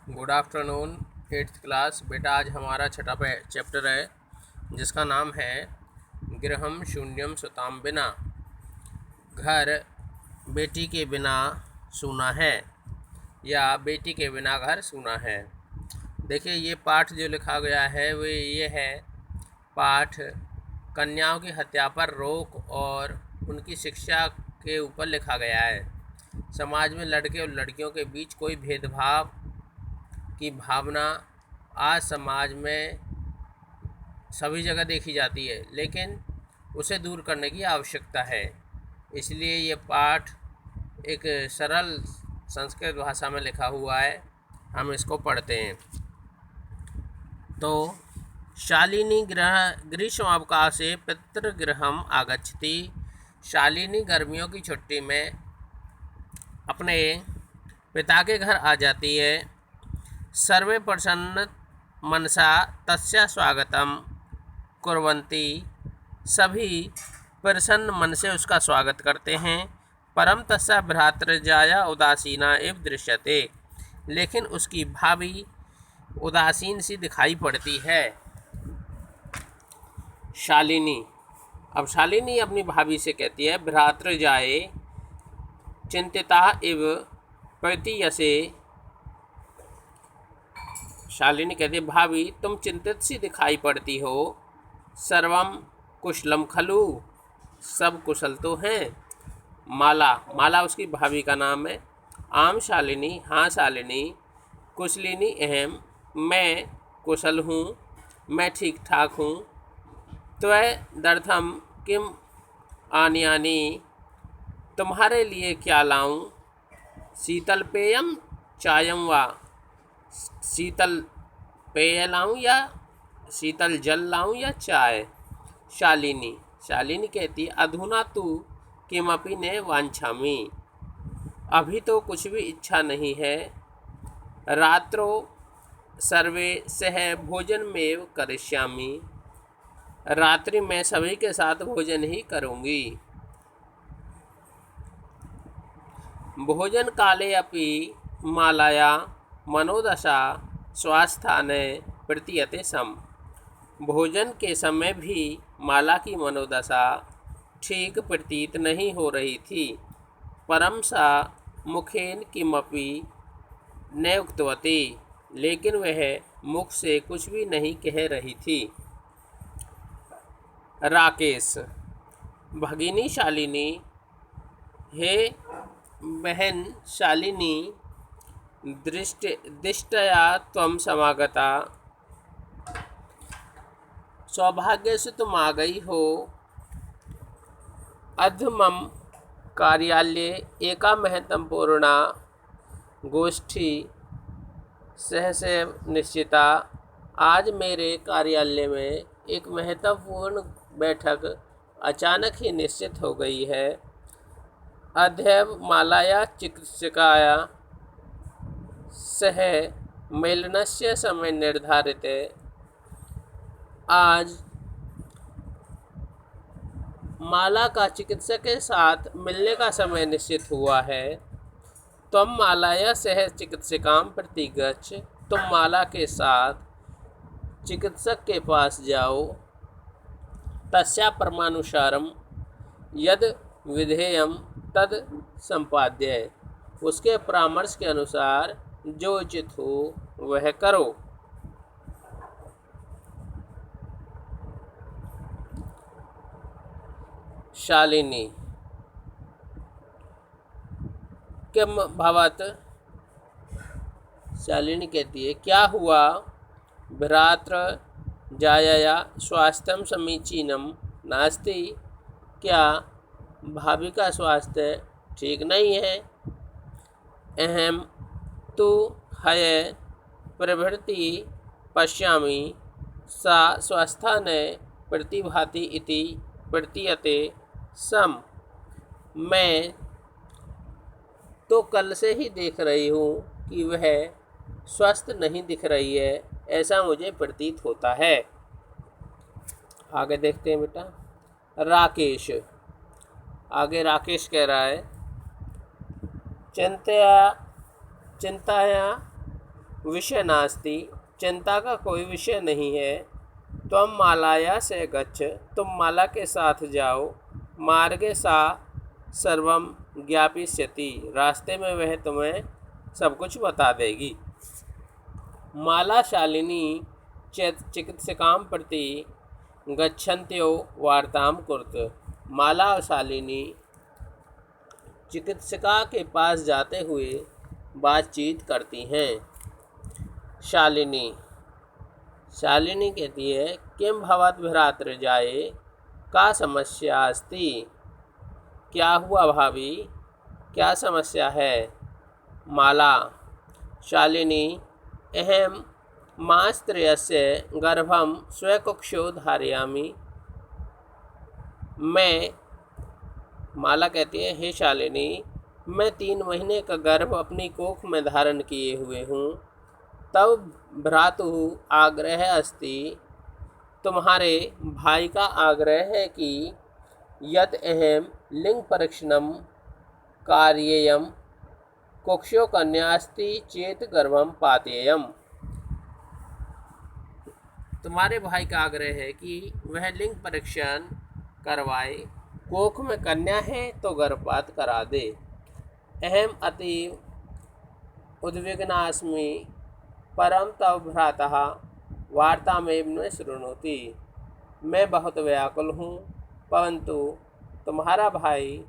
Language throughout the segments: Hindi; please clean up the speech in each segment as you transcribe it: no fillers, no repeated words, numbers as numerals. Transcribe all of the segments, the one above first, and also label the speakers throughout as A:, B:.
A: Good afternoon 8th class. बेटा आज हमारा छठा चैप्टर है जिसका नाम है गृहम शून्यम सुताम बिना। घर बेटी के बिना सूना है या बेटी के बिना घर सूना है। देखिए ये पाठ जो लिखा गया है वो ये है पाठ कन्याओं की हत्या पर रोक और उनकी शिक्षा के ऊपर लिखा गया है। समाज में लड़के और लड़कियों के बीच कोई भेदभाव की भावना आज समाज में सभी जगह देखी जाती है, लेकिन उसे दूर करने की आवश्यकता है। इसलिए ये पाठ एक सरल संस्कृत भाषा में लिखा हुआ है, हम इसको पढ़ते हैं। तो शालिनी ग्रीष्मावकाशे पितृगृहम आगच्छति। शालिनी गर्मियों की छुट्टी में अपने पिता के घर आ जाती है। सर्वे प्रसन्न मनसा तस्या स्वागतम कुर्वन्ति। सभी प्रसन्न मन से उसका स्वागत करते हैं। परम तस्या भ्रातृजाया उदासीना एव दृश्यते। लेकिन उसकी भाभी उदासीन सी दिखाई पड़ती है। शालिनी, अब शालिनी अपनी भाभी से कहती है भ्रातृजाये चिंतिता इव प्रतीयसे। शालिनी कहती है भाभी तुम चिंतित सी दिखाई पड़ती हो। सर्वम कुशलम खलु, सब कुशल तो हैं। माला, माला उसकी भाभी का नाम है। आम शालिनी, हाँ शालिनी। कुशलिनी अहम, मैं कुशल हूँ, मैं ठीक ठाक हूँ। त्वय दर्थम किम आनियानी, तुम्हारे लिए क्या लाऊं। शीतल पेयम चायम वा, शीतल पेय लाऊं या शीतल जल लाऊं या चाय। शालिनी, शालिनी कहती अधुना तू किमपि ने वांछामि, अभी तो कुछ भी इच्छा नहीं है। रात्रो सर्वे सह भोजन में करिष्यामि, रात्रि में सभी के साथ भोजन ही करूँगी। भोजन काले अपि मालाया मनोदशा स्वास्थाने प्रतीयते सम। भोजन के समय भी माला की मनोदशा ठीक प्रतीत नहीं हो रही थी। परम सा मुखेन किमपि न उक्तवती, लेकिन वह मुख से कुछ भी नहीं कह रही थी। राकेश, भगिनी शालिनी, हे बहन शालिनी, दृष्टया त्वं समागता। सौभाग्य से तुम आ गई हो। अद्य मम कार्यालये एका महत्वपूर्णा गोष्ठी सहसैव निश्चिता। आज मेरे कार्यालय में एक महत्वपूर्ण बैठक अचानक ही निश्चित हो गई है। अद्यैव मालाया चिकित्सकाया सह मेलनस्य समय निर्धारित। आज माला का चिकित्सक के साथ मिलने का समय निश्चित हुआ है। तुम मालाया सह चिकित्सकाम प्रति गच्छ, तुम माला के साथ चिकित्सक के पास जाओ। तस्या परमानुसारम यद विधेयम तद संपाद्य, उसके परामर्श के अनुसार जो उचित हो वह करो। शालिनी, किम भवत। शालिनी कहती है क्या हुआ। भ्रातृ जायया स्वास्थ्यम समीचीनम नास्ति, क्या भाभी का स्वास्थ्य ठीक नहीं है। अहम तु हय प्रभृति पश्यामि, सा स्वस्थाने प्रतिभाति इति प्रतीयते सम। मैं तो कल से ही देख रही हूँ कि वह स्वस्थ नहीं दिख रही है, ऐसा मुझे प्रतीत होता है। आगे देखते हैं बेटा। राकेश, आगे राकेश कह रहा है चिंताया विषय नास्ति, चिंता का कोई विषय नहीं है। त्वं मालाया से गच्छ, तुम माला के साथ जाओ। मार्गे सा सर्वम ज्ञापयिष्यति, रास्ते में वह तुम्हें सब कुछ बता देगी। माला शालिनी चिकित्सकां प्रति गच्छन्त्यो वार्तां कुरुत, माला और शालिनी चिकित्सिका के पास जाते हुए बातचीत करती हैं। शालिनी कहती है, किं भवद्भ्रातृजाये, का समस्या अस्ति, क्या हुआ भाभी, क्या समस्या है। माला, शालिनी, अहम मास्त्रयस्य गर्भं स्वकुक्षौ धारयामि, माला कहती है, हे शालिनी, मैं 3 महीने का गर्भ अपनी कोख में धारण किए हुए हूँ। तब भ्रातुः आग्रह अस्ति, तुम्हारे भाई का आग्रह है कि यत अहम लिंग परीक्षणम कार्येयम कुक्षो कन्यास्ति चेत गर्भम पातेयम, तुम्हारे भाई का आग्रह है कि वह लिंग परीक्षण करवाए, कोख में कन्या है तो गर्भपात करा दे। अहम अतीव उद्विग्नास्मि, परम तव भ्रातः वार्तामेव न शृणोति, मैं बहुत व्याकुल हूँ, परंतु तुम्हारा भाई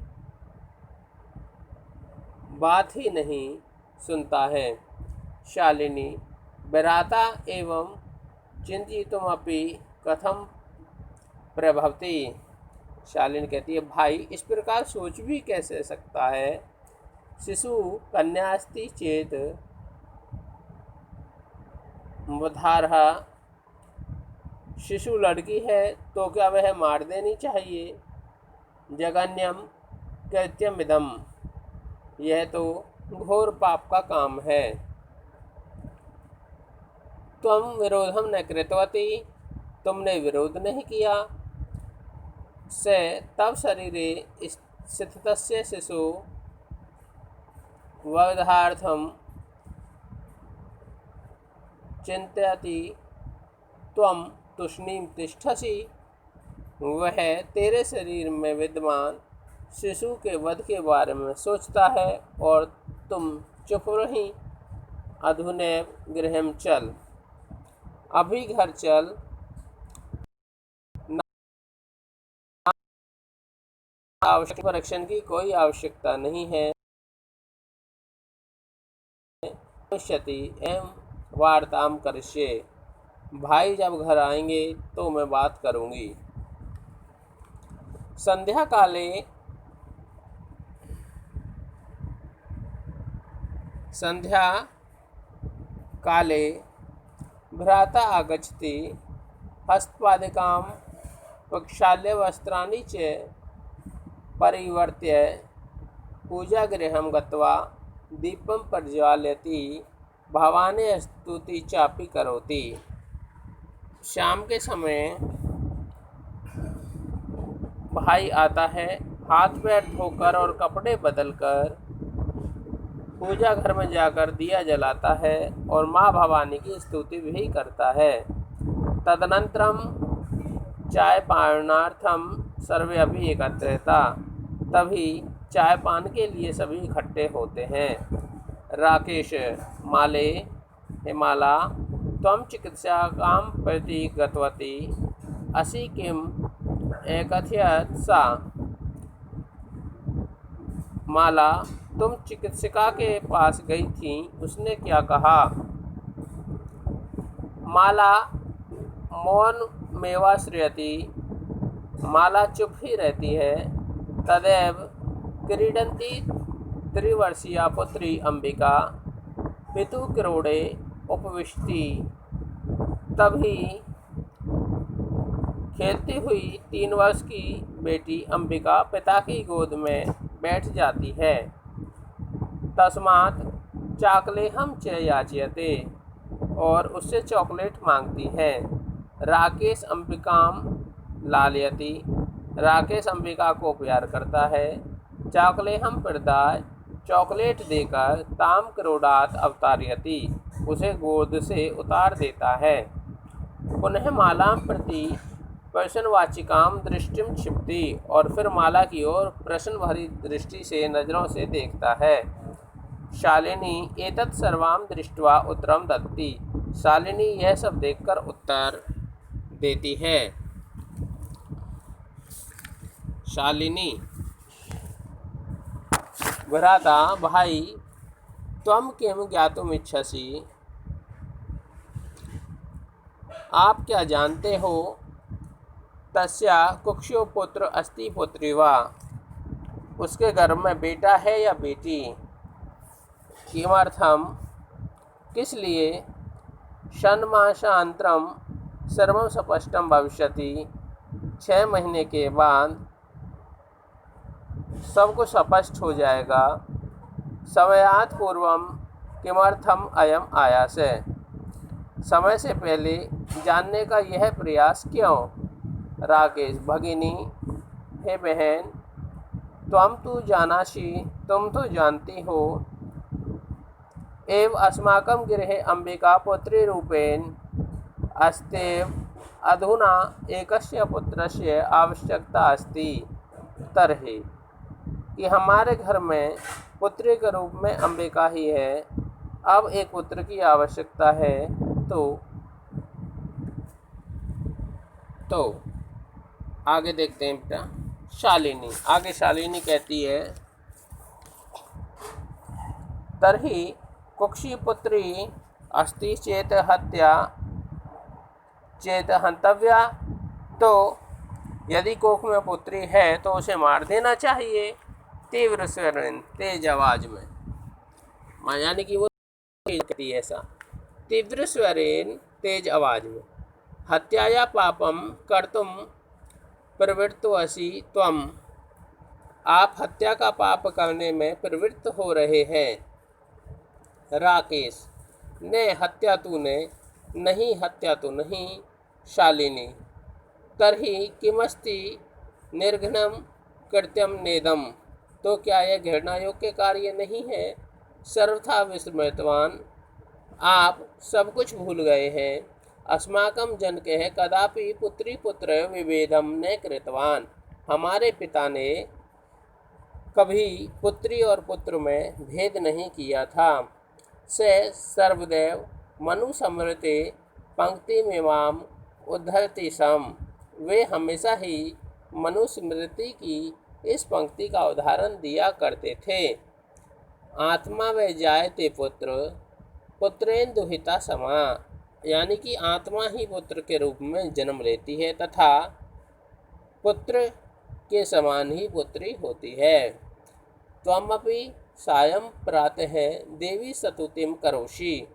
A: बात ही नहीं सुनता है। शालिनी, विराता एवं चिंतितुमपि कथम प्रभवति, शालिनी कहती है, भाई इस प्रकार सोच भी कैसे सकता है। शिशु कन्यास्ति चेत वधारहा, शिशु लड़की है तो क्या वह मार देनी चाहिए। जघन्यम कृत्यमिदम, यह तो घोर पाप का काम है। त्वं विरोधम न कृतवती, तुमने विरोध नहीं किया। से तव शरीरे स्थितस्य शिशु वधार्थम चिंतयति त्वं तूष्णीं तिष्ठसि, वह तेरे शरीर में विद्यमान शिशु के वध के बारे में सोचता है और तुम चुप रही। अधुनैव गृहं चल, अभी घर चल। आवश्यक परीक्षण की कोई आवश्यकता नहीं है। भविष्यति एवं वार्ताम करिष्ये, भाई जब घर आएंगे तो मैं बात करूंगी। संध्या काले भ्राता आगच्छति, हस्तपादिकां प्रक्षाल्य वस्त्राणि च परिवर्त्य पूजागृहं गत्वा दीपं प्रज्वालयति, भवाने स्तुति चापि करोति। शाम के समय भाई आता है, हाथ पैर धोकर और कपड़े बदलकर पूजा घर में जाकर दिया जलाता है और माँ भवानी की स्तुति भी करता है। तदनंतरम चाय पानार्थम सर्वे अभी एकत्रिता, तभी चाय पान के लिए सभी इकट्ठे होते हैं। राकेश, माले, हे माला, त्वं चिकित्सकां प्रति गतवती असि किम एकथयत् सा, माला, तुम चिकित्सिका के पास गई थी, उसने क्या कहा। माला मौन मेवाश्रयति, माला चुप ही रहती है। तदैव क्रीडन्ती त्रिवर्षीया पुत्री अंबिका पितु क्रोड़े उपविशति, तभी खेलती हुई 3 वर्ष की बेटी अंबिका पिता की गोद में बैठ जाती है। तस्मात् चाकलेहं च याचयते, और उससे चॉकलेट मांगती है। राकेश अंबिकां लालयति, राकेश अंबिका को प्यार करता है। चाकलेहं प्रदाय चॉकलेट देकर ताम क्रोडात अवतारयति, उसे गोद से उतार देता है। पुनः मालां प्रति प्रश्नवाचिकां दृष्टिं क्षिपति, और फिर माला की ओर प्रश्न भरी दृष्टि से नजरों से देखता है। शालिनी एतत् सर्वां दृष्ट्वा उत्तरं दत्ति, शालिनी यह सब देखकर उत्तर देती है। शालिनी भ्राता भाई त्वं किं ज्ञातुमिच्छसि, आप क्या जानते हो। तस्या कुक्षो पुत्र अस्ति पुत्री वा, उसके गर्भ में बेटा है या बेटी। किमर्थम, किस लिए। षण्मासानन्तरं सर्वं स्पष्टं भविष्यति, 6 महीने के बाद सब कुछ स्पष्ट हो जाएगा। समयात् पूर्वम किमर्थम अयम आयास, समय से पहले जानने का यह प्रयास क्यों। राकेश भगिनी, हे बहन, त्वं तु जानासि, तुम तो जानती हो। एव अस्माकं गृहे अंबिका पुत्रीरूपेण अस्त्येव अधुना एकस्य पुत्रस्य आवश्यकता अस्ति। तर्हि, कि हमारे घर में पुत्री के रूप में अंबिका ही है, अब एक पुत्र की आवश्यकता है। तो आगे देखते हैं बेटा। शालिनी, आगे शालिनी कहती है, तर्हि कुक्षी पुत्री अस्ति चेत हंतव्या, तो यदि कोख में पुत्री है तो उसे मार देना चाहिए। तीव्र स्वरेण, तेज आवाज में, यानी कि वो कहती है ऐसा। तीव्र स्वरेण, तेज आवाज में। हत्याया पापम कर्तुम प्रवृत्तोऽसि त्वं, आप हत्या का पाप करने में प्रवृत्त हो रहे हैं। राकेश, ने हत्या तूने, नहीं हत्या तो नहीं। शालिनी, तर्हि किमस्ति निर्घ्नं कृत्यं नेदम, तो क्या यह घृणा योग्य कार्य नहीं है। सर्वथा विस्मृतवान, आप सब कुछ भूल गए हैं। अस्माकं जनकः कदापि पुत्री पुत्र विभेदम न कृतवान, हमारे पिता ने कभी पुत्री और पुत्र में भेद नहीं किया था। स सर्वदैव मनुस्मृते पंक्तिमिमाम उद्धरति स्म, वे हमेशा ही मनुस्मृति की इस पंक्ति का उदाहरण दिया करते थे। आत्मा व जायते पुत्र पुत्रेण दुहिता समा, यानी कि आत्मा ही पुत्र के रूप में जन्म लेती है तथा पुत्र के समान ही पुत्री होती है। त्वमपि सायं प्रातः देवी स्तुतिं करोषि,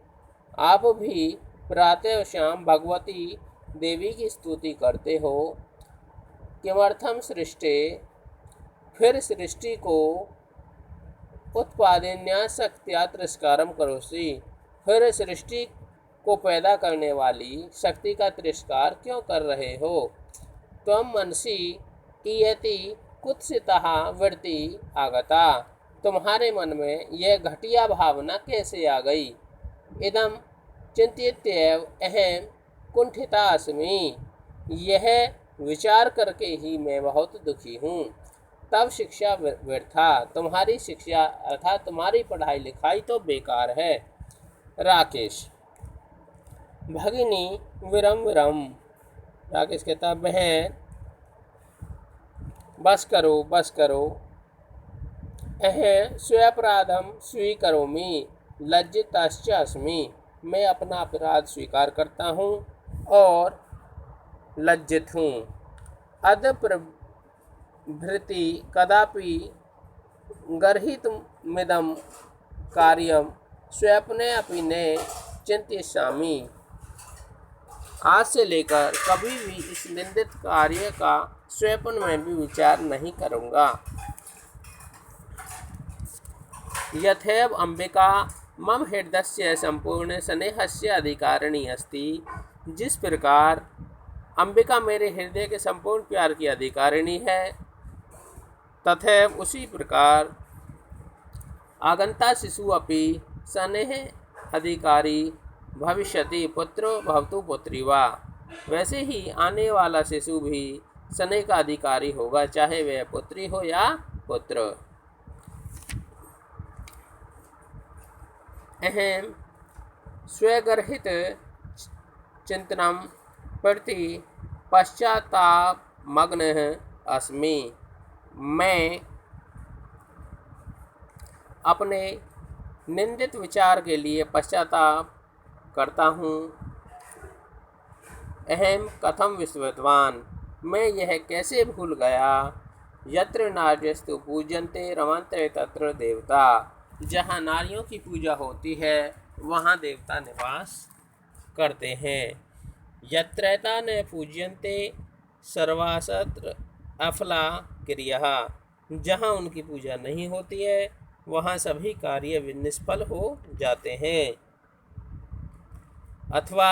A: आप भी प्रातः और शाम भगवती देवी की स्तुति करते हो। किमर्थम सृष्टे, फिर सृष्टि को उत्पादन्यासक्त्या तिरस्कारम करोषि, फिर सृष्टि को पैदा करने वाली शक्ति का तिरस्कार क्यों कर रहे हो। त्वं मनसि इयति कुत्सितः वृत्ति आगता, तुम्हारे मन में यह घटिया भावना कैसे आ गई। इदं चिंत्यैव अहम कुंठिता अस्मि, यह विचार करके ही मैं बहुत दुखी हूँ। तब शिक्षा व्यर्था, तुम्हारी शिक्षा अर्थात तुम्हारी पढ़ाई लिखाई तो बेकार है। राकेश भगिनी विरम विरम, राकेश कहता, बहन बस करो बस करो। स्वयपराधम स्वीकरोमि लज्जिताश्च अस्मि, मैं अपना अपराध स्वीकार करता हूँ और लज्जित हूँ। अद्य प्रभृति कदापि गर्हितुमिदं कार्यं स्वप्ने अपि न चिन्तयिष्यामि, आज से लेकर कभी भी इस निंदित कार्य का स्वप्न में भी विचार नहीं करूँगा। यथैव अंबिका मम हृदयस्य संपूर्ण स्नेहस्य अधिकारिणी अस्ति, जिस प्रकार अंबिका मेरे हृदय के संपूर्ण प्यार की अधिकारिणी है, तथैव उसी प्रकार आगंता शिशु अपि सनेह अधिकारी भविष्यति पुत्रो भवतु पुत्री वा। वैसे ही आने वाला शिशु भी स्नेह का अधिकारी होगा, चाहे वह पुत्री हो या पुत्र। अहम स्वगर्हित चिंतनम प्रति पश्चात्तापमग्नः अस्मि। मैं अपने निंदित विचार के लिए पश्चाताप करता हूँ। अहम कथम विस्मृतवान, मैं यह कैसे भूल गया। यत्र नार्यस्तु पूज्यन्ते रमन्ते तत्र देवता, जहाँ नारियों की पूजा होती है वहाँ देवता निवास करते हैं। यत्रैता न पूज्यन्ते सर्वासत्र अफला क्रियः, जहाँ उनकी पूजा नहीं होती है वहाँ सभी कार्य निष्फल हो जाते हैं। अथवा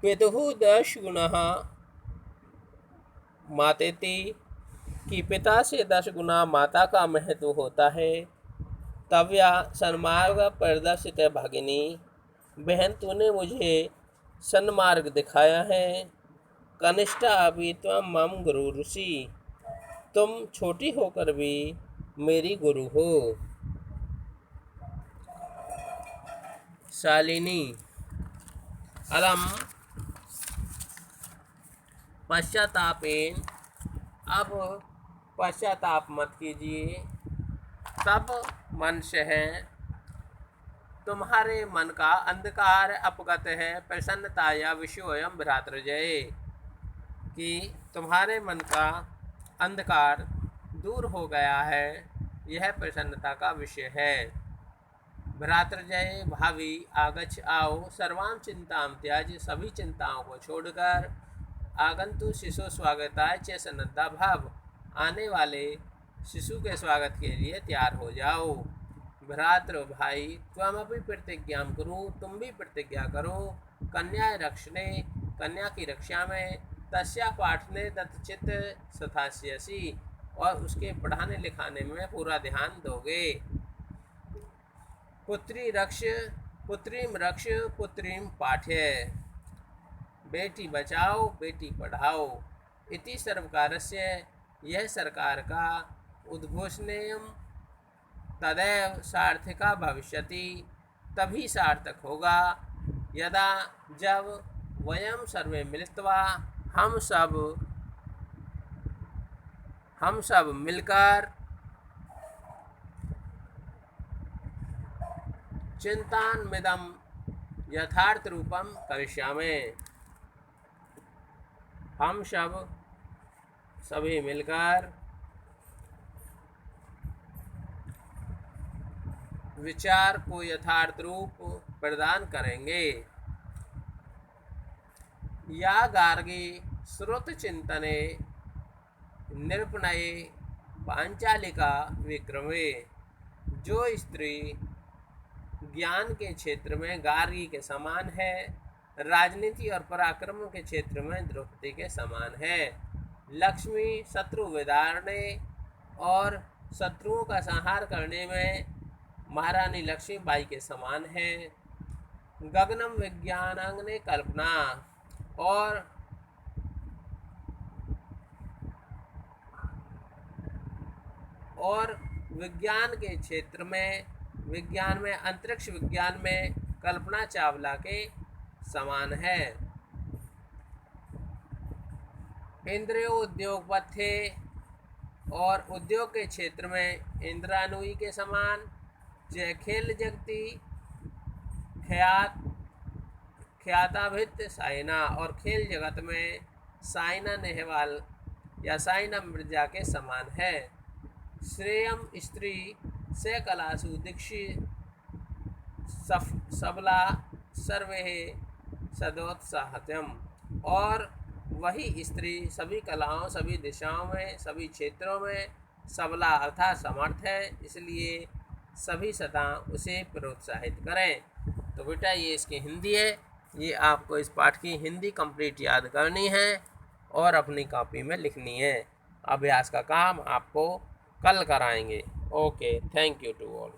A: पितुः 10 गुणः मातेति, कि पिता से 10 गुना माता का महत्व होता है। तव्या सन्मार्ग प्रदर्शित भगिनी, बहन तूने मुझे सन्मार्ग दिखाया है। कनिष्ठा अभी त्वं मम गुरु ऋषि, तुम छोटी होकर भी मेरी गुरु हो। शालिनी अलम पश्चातापेन, अब पश्चाताप मत कीजिए। तब मनुष्य है तुम्हारे मन का अंधकार अपगत है प्रसन्नताया विषयोयम भ्रातृजय, कि तुम्हारे मन का अंधकार दूर हो गया है, यह प्रसन्नता का विषय है। भ्रातृजय भावी आगच्छ आओ, सर्वां चिंतां त्याज, सभी चिंताओं को छोड़कर आगंतु शिशु स्वागताय च सन्नद्धा भव, आने वाले शिशु के स्वागत के लिए तैयार हो जाओ। भ्रातृ भाई त्वमपि प्रतिज्ञां कुरु, तुम भी प्रतिज्ञा करो। कन्या रक्षणे, कन्या की रक्षा में। तस्या पाठने तत्चित सथास्यसि, और उसके पढ़ाने लिखाने में पूरा ध्यान दोगे। पुत्रीं रक्ष पुत्रीं पाठ्य, बेटी बचाओ बेटी पढ़ाओ। इति सर्वकारस्य, यह सरकार का उद्घोषणेयम तदैव सार्थका भविष्यति, तभी सार्थक होगा। यदा जब वयम सर्वे मिलित्वा, हम सब मिलकर चिंतान्विदम यथार्थ रूपम करिष्यामि, हम सभी मिलकर विचार को यथार्थ रूप प्रदान करेंगे। या गार्गी श्रुत चिंतने निरूपणये पांचालिका विक्रमे, जो स्त्री ज्ञान के क्षेत्र में गार्गी के समान है, राजनीति और पराक्रम के क्षेत्र में द्रौपदी के समान है। लक्ष्मी शत्रु विदारणे, और शत्रुओं का संहार करने में महारानी लक्ष्मीबाई के समान है। गगनम विज्ञानांगने कल्पना, और विज्ञान के क्षेत्र में, विज्ञान में, अंतरिक्ष विज्ञान में कल्पना चावला के समान है। इंद्रियो उद्योगपथे, और उद्योग के क्षेत्र में इंद्रानुई के समान। जय खेल जगती ख्याताभित साइना, और खेल जगत में साइना नेहवाल या साइना मिर्जा के समान है। श्रेयम स्त्री से कलासु दीक्षि सबला सर्वे सदोत्साहत्यम, और वही स्त्री सभी कलाओं, सभी दिशाओं में, सभी क्षेत्रों में सबला अर्थात समर्थ है, इसलिए सभी सदा उसे प्रोत्साहित करें। तो बेटा ये इसकी हिंदी है, ये आपको इस पाठ की हिंदी कंप्लीट याद करनी है और अपनी कॉपी में लिखनी है। अभ्यास का काम आपको कल कराएंगे। Okay, thank you to all.